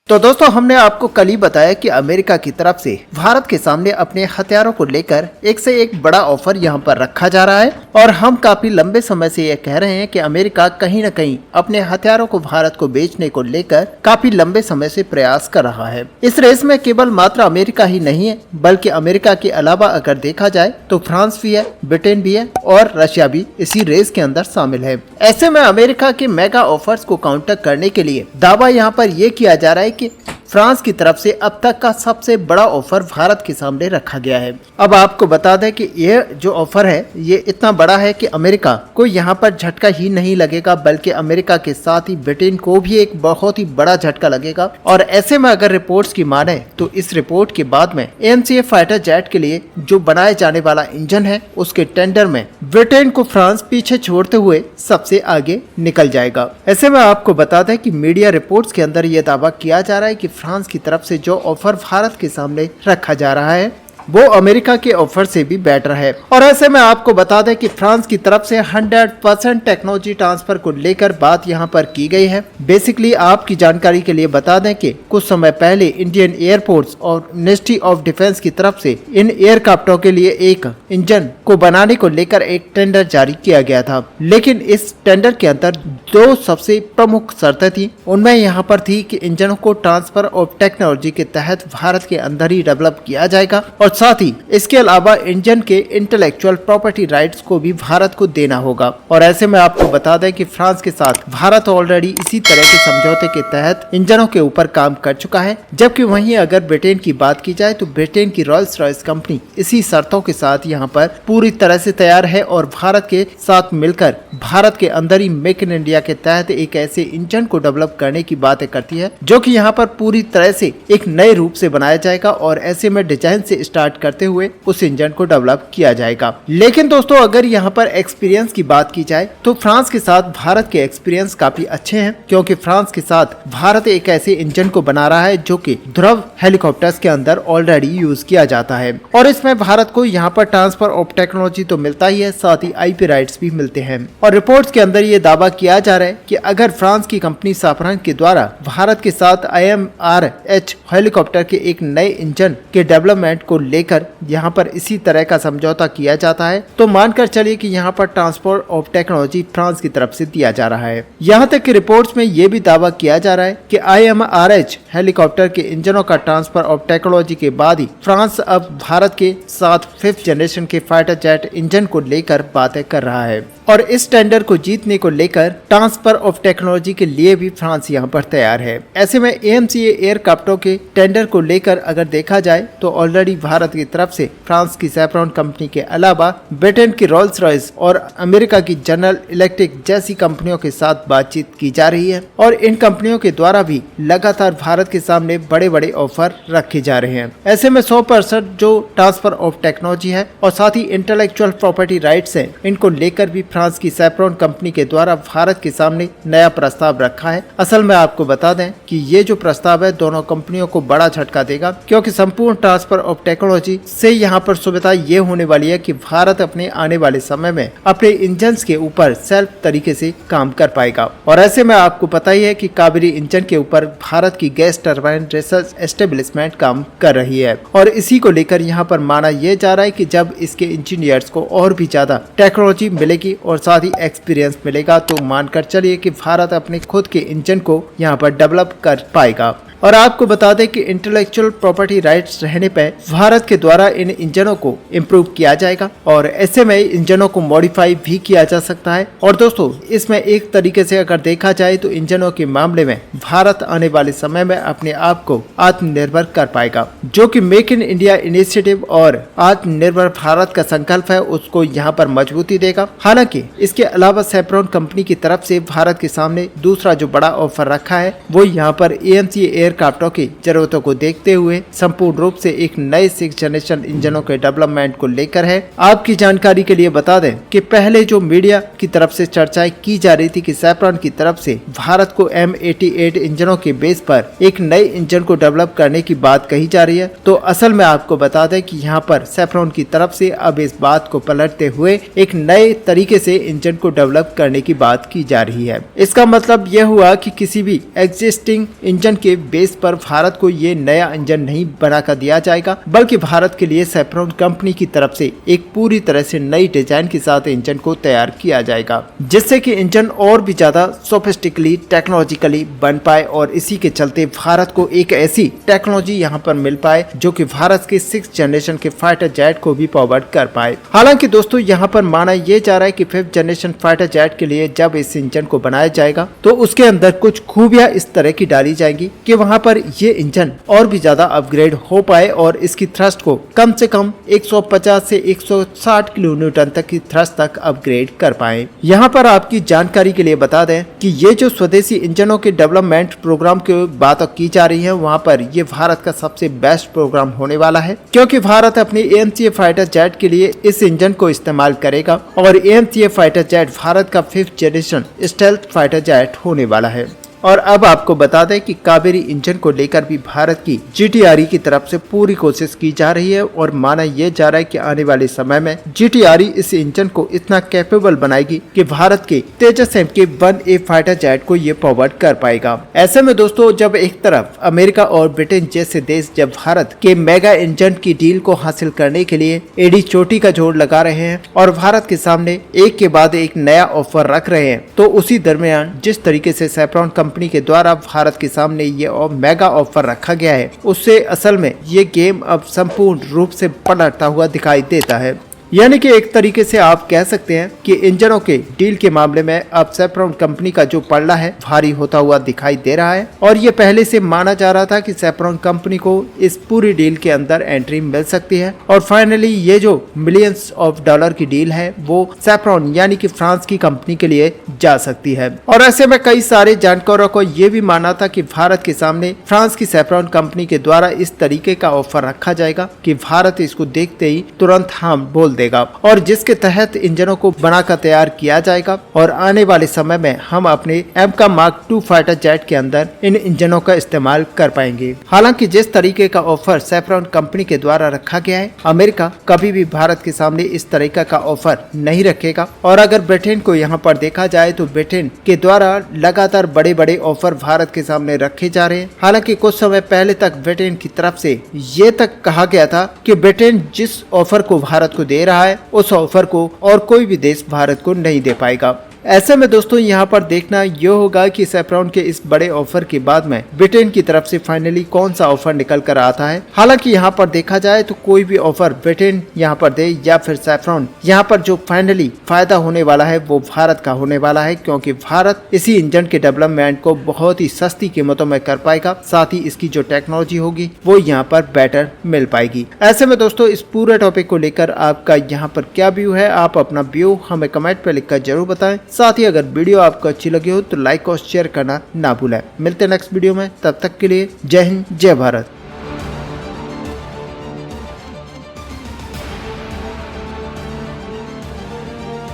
तो दोस्तों हमने आपको कल ही बताया कि अमेरिका की तरफ से भारत के सामने अपने हथियारों को लेकर एक से एक बड़ा ऑफर यहां पर रखा जा रहा है और हम काफी लंबे समय से ये कह रहे हैं कि अमेरिका कहीं न कहीं अपने हथियारों को भारत को बेचने को लेकर काफी लंबे समय से प्रयास कर रहा है। इस रेस में केवल मात्र अमेरिका ही नहीं है, बल्कि अमेरिका के अलावा अगर देखा जाए तो फ्रांस भी है, ब्रिटेन भी है और रशिया भी इसी रेस के अंदर शामिल है। ऐसे में अमेरिका के मेगा ऑफर्स को काउंटर करने के लिए दावा यहाँ पर यह किया जा रहा है कि फ्रांस की तरफ से अब तक का सबसे बड़ा ऑफर भारत के सामने रखा गया है। अब आपको बता दें कि यह जो ऑफर है ये इतना बड़ा है कि अमेरिका को यहाँ पर झटका ही नहीं लगेगा, बल्कि अमेरिका के साथ ही ब्रिटेन को भी एक बहुत ही बड़ा झटका लगेगा। और ऐसे में अगर रिपोर्ट्स की माने तो इस रिपोर्ट के बाद में AMCA फाइटर जेट के लिए जो बनाए जाने वाला इंजन है उसके टेंडर में ब्रिटेन को फ्रांस पीछे छोड़ते हुए सबसे आगे निकल जाएगा। ऐसे में आपको बता दें कि मीडिया रिपोर्ट्स के अंदर यह दावा किया जा रहा है कि फ्रांस की तरफ से जो ऑफर भारत के सामने रखा जा रहा है वो अमेरिका के ऑफर से भी बेटर है। और ऐसे में आपको बता दें कि फ्रांस की तरफ से 100% टेक्नोलॉजी ट्रांसफर को लेकर बात यहां पर की गई है। बेसिकली आपकी जानकारी के लिए बता दें कि कुछ समय पहले इंडियन एयरफोर्स और मिनिस्ट्री ऑफ डिफेंस की तरफ से इन एयरक्राफ्टों के लिए एक इंजन को बनाने को लेकर एक टेंडर जारी किया गया था, लेकिन इस टेंडर के अंदर दो सबसे प्रमुख शर्तें थी। उनमें यहाँ पर थी कि इंजनों को ट्रांसफर ऑफ टेक्नोलॉजी के तहत भारत के अंदर ही डेवलप किया जाएगा और साथ ही इसके अलावा इंजन के इंटेलेक्चुअल प्रॉपर्टी राइट्स को भी भारत को देना होगा। और ऐसे में आपको बता दें कि फ्रांस के साथ भारत ऑलरेडी इसी तरह के समझौते के तहत इंजनों के ऊपर काम कर चुका है, जबकि वहीं अगर ब्रिटेन की बात की जाए तो ब्रिटेन की रॉयल्स रॉयस कंपनी इसी शर्तों के साथ यहाँ पर पूरी तरह से तैयार है और भारत के साथ मिलकर भारत के अंदर ही मेक इन इंडिया के तहत एक ऐसे इंजन को डेवलप करने की बातें करती है जो कि यहाँ पर पूरी तरह से एक नए रूप से बनाया जाएगा और ऐसे में डिजाइन से स्टार्ट करते हुए उस इंजन को डेवलप किया जाएगा। लेकिन दोस्तों अगर यहाँ पर एक्सपीरियंस की बात की जाए तो फ्रांस के साथ भारत के एक्सपीरियंस काफी अच्छे हैं, क्योंकि फ्रांस के साथ भारत एक ऐसे इंजन को बना रहा है जो कि ध्रुव हेलीकॉप्टर्स के अंदर ऑलरेडी यूज किया जाता है और इसमें भारत को यहाँ पर ट्रांसफर ऑफ टेक्नोलॉजी तो मिलता ही है, साथ ही IP राइट्स भी मिलते हैं। और रिपोर्ट्स के अंदर ये दावा किया जा रहा है कि अगर फ्रांस की कंपनी साफरान के द्वारा भारत के साथ IMRH हेलीकॉप्टर के एक नए इंजन के डेवलपमेंट को लेकर यहाँ पर इसी तरह का समझौता किया जाता है तो मानकर चलिए कि यहाँ पर ट्रांसफर ऑफ टेक्नोलॉजी फ्रांस की तरफ से दिया जा रहा है। यहाँ तक कि रिपोर्ट्स में ये भी दावा किया जा रहा है कि IMRH हेलीकॉप्टर के इंजनों का ट्रांसफर ऑफ टेक्नोलॉजी के बाद ही फ्रांस अब भारत के साथ 5th जनरेशन के फाइटर जेट इंजन को लेकर बातें कर रहा है और इस टेंडर को जीतने को लेकर ट्रांसफर ऑफ टेक्नोलॉजी के लिए भी फ्रांस यहाँ पर तैयार है। ऐसे में AMCA एयरक्राफ्टों के टेंडर को लेकर अगर देखा जाए तो ऑलरेडी भारत की तरफ से फ्रांस की सैफ्रॉन कंपनी के अलावा ब्रिटेन की रॉयल्स रॉयस और अमेरिका की जनरल इलेक्ट्रिक जैसी कंपनियों के साथ बातचीत की जा रही है और इन कंपनियों के द्वारा भी लगातार भारत के सामने बड़े बड़े ऑफर रखे जा रहे हैं। ऐसे में 100% जो ट्रांसफर ऑफ टेक्नोलॉजी है और साथ ही इंटेलेक्चुअल प्रॉपर्टी राइट्स है, इनको लेकर भी फ्रांस की सैफ्रॉन कंपनी के द्वारा भारत के सामने नया प्रस्ताव रखा है। असल में आपको बता दें कि ये जो प्रस्ताव है दोनों कंपनियों को बड़ा झटका देगा, क्योंकि संपूर्ण ट्रांसफर ऑफ टेक्नोलॉजी से यहाँ पर सुविधा ये होने वाली है कि भारत अपने आने वाले समय में अपने इंजन के ऊपर सेल्फ तरीके से काम कर पाएगा। और ऐसे में आपको पता ही है कि कावेरी इंजन के ऊपर भारत की गैस टरबाइन रिसर्च एस्टेब्लिशमेंट काम कर रही है और इसी को लेकर यहाँ पर माना यह जा रहा है कि जब इसके इंजीनियर्स को और भी ज्यादा टेक्नोलॉजी मिलेगी और साथ ही एक्सपीरियंस मिलेगा तो मानकर चलिए कि भारत अपने खुद के इंजन को यहाँ पर डेवलप कर पाएगा। और आपको बता दें कि इंटेलेक्चुअल प्रॉपर्टी राइट्स रहने पर भारत के द्वारा इन इंजनों को इम्प्रूव किया जाएगा और ऐसे में इंजनों को मॉडिफाई भी किया जा सकता है। और दोस्तों इसमें एक तरीके से अगर देखा जाए तो इंजनों के मामले में भारत आने वाले समय में अपने आप को आत्मनिर्भर कर पाएगा, जो कि मेक इन इंडिया इनिशिएटिव और आत्मनिर्भर भारत का संकल्प है उसको यहाँ पर मजबूती देगा। हालांकि इसके अलावा सैफ्रॉन कंपनी की तरफ से भारत के सामने दूसरा जो बड़ा ऑफर रखा है वो यहाँ पर AMCA एयरक्राफ्टों की जरूरतों को देखते हुए संपूर्ण रूप से एक नए 6th जनरेशन इंजनों के डेवलपमेंट को लेकर है। आपकी जानकारी के लिए बता दें कि पहले जो मीडिया की तरफ से चर्चाएं की जा रही थी कि सैफ्रॉन की तरफ से भारत को M88 इंजनों के बेस पर एक नए इंजन को डेवलप करने की बात कही जा रही है, तो असल में आपको बता दें कि यहाँ पर सैफ्रॉन की तरफ से अब इस बात को पलटते हुए एक नए तरीके से इंजन को डेवलप करने की बात की जा रही है। इसका मतलब यह हुआ कि किसी भी एग्जिस्टिंग इंजन के बेस पर भारत को ये नया इंजन नहीं बनाकर दिया जाएगा, बल्कि भारत के लिए सैफ्रॉन कंपनी की तरफ से एक पूरी तरह से नई डिजाइन के साथ इंजन को तैयार किया जाएगा, जिससे कि इंजन और भी ज्यादा सोफिस्टिकली टेक्नोलॉजिकली बन पाए और इसी के चलते भारत को एक ऐसी टेक्नोलॉजी यहाँ पर मिल पाए जो कि भारत के 6th जनरेशन के फाइटर जेट को भी पावर्ड कर पाए। हालांकि दोस्तों यहाँ पर माना यह जा रहा है कि 5th जनरेशन फाइटर जेट के लिए जब इस इंजन को बनाया जाएगा तो उसके अंदर कुछ खूबियां इस तरह की डाली जाएंगी कि वहां पर ये इंजन और भी ज्यादा अपग्रेड हो पाए और इसकी थ्रस्ट को कम से कम 150 से 160 किलो न्यूटन तक की थ्रस्ट तक अपग्रेड कर पाए। यहाँ पर आपकी जानकारी के लिए बता दें कि ये जो स्वदेशी इंजनों के डेवलपमेंट प्रोग्राम की बात की जा रही है, वहाँ पर ये भारत का सबसे बेस्ट प्रोग्राम होने वाला है, क्योंकि भारत अपनी AMCA फाइटर जेट के लिए इस इंजन को इस्तेमाल करेगा और AMCA फाइटर जेट भारत का 5th generation stealth fighter jet होने वाला है। और अब आपको बता दें कि कावेरी इंजन को लेकर भी भारत की GTRE की तरफ से पूरी कोशिश की जा रही है और माना यह जा रहा है कि आने वाले समय में GTRE इस इंजन को इतना कैपेबल बनाएगी कि भारत के तेजस MK-1A फाइटर जेट को ये पावर्ड कर पाएगा। ऐसे में दोस्तों जब एक तरफ अमेरिका और ब्रिटेन जैसे देश जब भारत के मेगा इंजन की डील को हासिल करने के लिए एड़ी चोटी का जोर लगा रहे हैं और भारत के सामने एक के बाद एक नया ऑफर रख रहे हैं, तो उसी दरमियान जिस तरीके से सैफ्रॉन कंपनी के द्वारा भारत के सामने ये मेगा ऑफर रखा गया है, उससे असल में ये गेम अब संपूर्ण रूप से पलटता हुआ दिखाई देता है। यानी कि एक तरीके से आप कह सकते हैं कि इंजनों के डील के मामले में अब सैफ्रॉन कंपनी का जो पलड़ा है भारी होता हुआ दिखाई दे रहा है और ये पहले से माना जा रहा था कि सैफ्रॉन कंपनी को इस पूरी डील के अंदर एंट्री मिल सकती है और फाइनली ये जो मिलियंस ऑफ डॉलर की डील है वो सैफ्रॉन यानी कि फ्रांस की कंपनी के लिए जा सकती है। और ऐसे में कई सारे जानकारों को ये भी माना था कि भारत के सामने फ्रांस की सैफ्रॉन कंपनी के द्वारा इस तरीके का ऑफर रखा जाएगा कि भारत इसको देखते ही तुरंत हाँ बोल और जिसके तहत इंजनों को बनाकर तैयार किया जाएगा और आने वाले समय में हम अपने एमका मार्क 2 फाइटर जेट के अंदर इन इंजनों का इस्तेमाल कर पाएंगे। हालांकि जिस तरीके का ऑफर सैफ्रॉन कंपनी के द्वारा रखा गया है, अमेरिका कभी भी भारत के सामने इस तरीके का ऑफर नहीं रखेगा और अगर ब्रिटेन को यहाँ पर देखा जाए तो ब्रिटेन के द्वारा लगातार बड़े बड़े ऑफर भारत के सामने रखे जा रहे हैं। हालांकि कुछ समय पहले तक ब्रिटेन की तरफ से ये तक कहा गया था कि ब्रिटेन जिस ऑफर को भारत को दे रहा है उस ऑफर को और कोई भी देश भारत को नहीं दे पाएगा। ऐसे में दोस्तों यहाँ पर देखना यह होगा कि सैफ्रॉन के इस बड़े ऑफर के बाद में ब्रिटेन की तरफ से फाइनली कौन सा ऑफर निकल कर आता है। हालांकि यहाँ पर देखा जाए तो कोई भी ऑफर ब्रिटेन यहाँ पर दे या फिर सैफ्रॉन, यहाँ पर जो फाइनली फायदा होने वाला है वो भारत का होने वाला है, क्योंकि भारत इसी इंजन के डेवलपमेंट को बहुत ही सस्ती कीमतों में कर पाएगा, साथ ही इसकी जो टेक्नोलॉजी होगी वो यहाँ पर बेटर मिल पाएगी। ऐसे में दोस्तों इस पूरे टॉपिक को लेकर आपका यहाँ पर क्या व्यू है, आप अपना व्यू हमें कमेंट पे लिखकर जरूर बताएं। साथ ही अगर वीडियो आपको अच्छी लगी हो तो लाइक और शेयर करना ना भूलें। मिलते हैं नेक्स्ट वीडियो में, तब तक के लिए जय हिंद जय भारत।